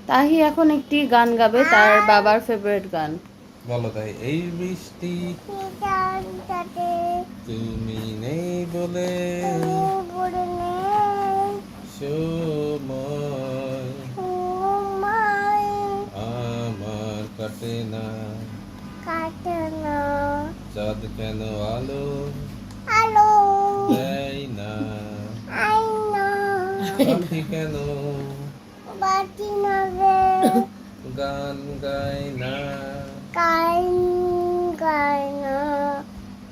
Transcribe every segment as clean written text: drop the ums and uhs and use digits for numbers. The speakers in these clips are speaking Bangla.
তাহি এখন একটি গান গাবে, তার বাবার ফেভারিট গান। বলো তাই। এই বৃষ্টি তুমি নেই বলে সময় আমার কাটে না, চাঁদ কেন আলো দেয় না, পাখি কেন গান গায় না,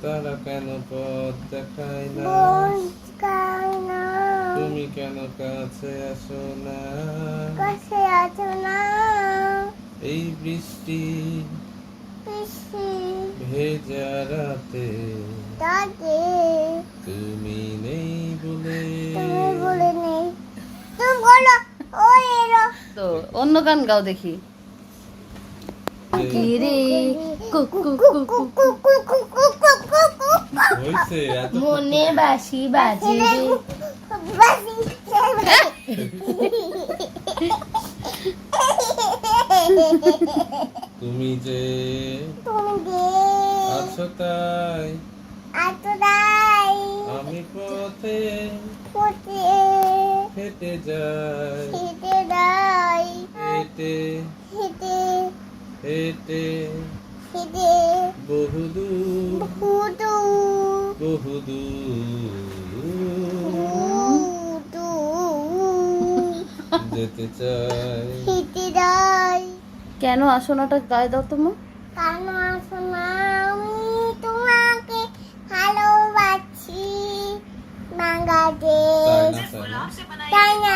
তারা কেন পথ দেখায় না, তুমি কেন কাছে আসো না, এই বৃষ্টি ভেজা রাতে তুমি নেই বলে। তো অন্য গান গাও দেখি। হয়েছে এত মনে বাসি বাজে রে। তুমি যে আছো তাই আমি পথে হেঁটে যাই, হেঁটে হেঁটে বহুদূর যেতে চাই। কেন আসো নাটা গায়ে দাও তোমার। আমি তোমাকে ভালোবাসি বাংলাদেশ। তাই না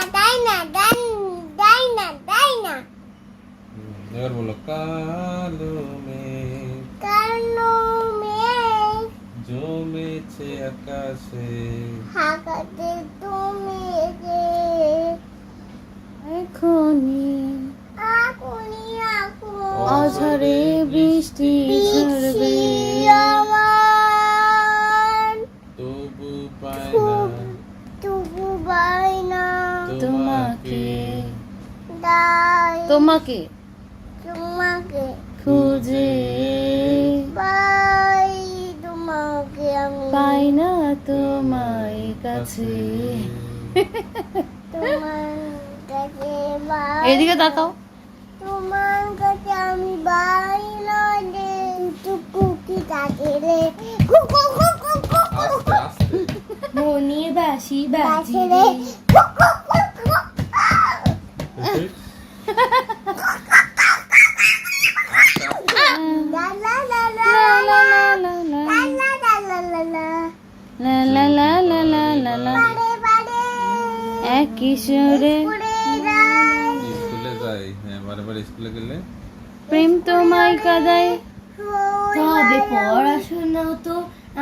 এবার বলো কালো মেঘ জমেছে আকাশে, তুমি এখনই অঝরে বৃষ্টি ঝরবে, তবু পায় না তোমাকে তোমাকে খুঁজে তোমাকে আমি পাই না তোমায় কাছে। তোমার কাছে এইদিকে তাকাও। তোমার কাছে আমি বাইরে টুকুকি তাকেলে আস্তে আস্তে মনে বাসি বাজে রে। লা লা লা লা লা লা লা লা এক কিশোরে স্কুলে যাই, হ্যাঁ বারে স্কুলে গেলে প্রেম তোমায় কাদায়। তবে পড়াশোনাও তো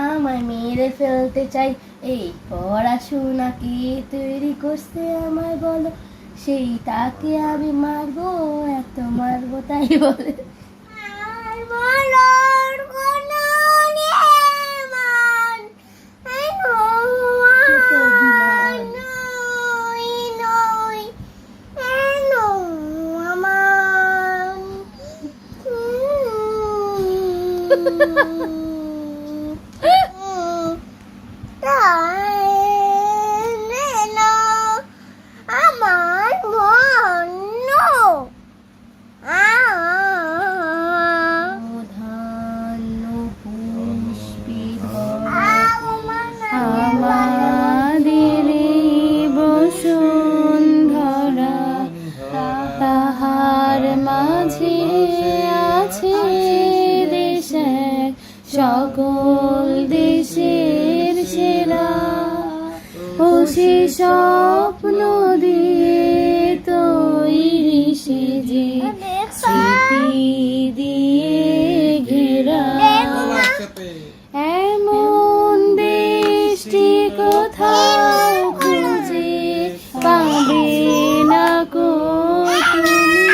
আমায় মেরে ফেলতে চাই। এই পড়াশোনা কি তৈরি করছে আমায় বলো, সেই তাকে আমি মারবো, এত মারবো তাই বলে। সকল দেশের সেরা ও সে স্বপ্ন দিয়ে তৈরি সেজে স্মৃতি দিয়ে ঘেরা এমন দেশটি কোথাও খুঁজে পাবে না কো তুমি।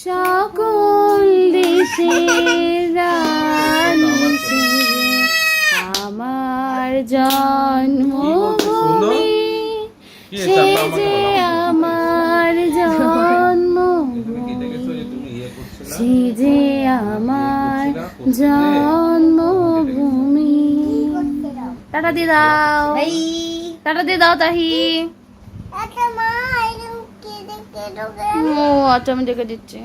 সকল দেশের রানী সেজে আমার জন্মভূমি আমার জন্মভূমি। টাটা দিয়ে দাও, বাই। টাটা দিয়ে দাও তাহি। ও আচ্ছা, আমি দেখে দিচ্ছি।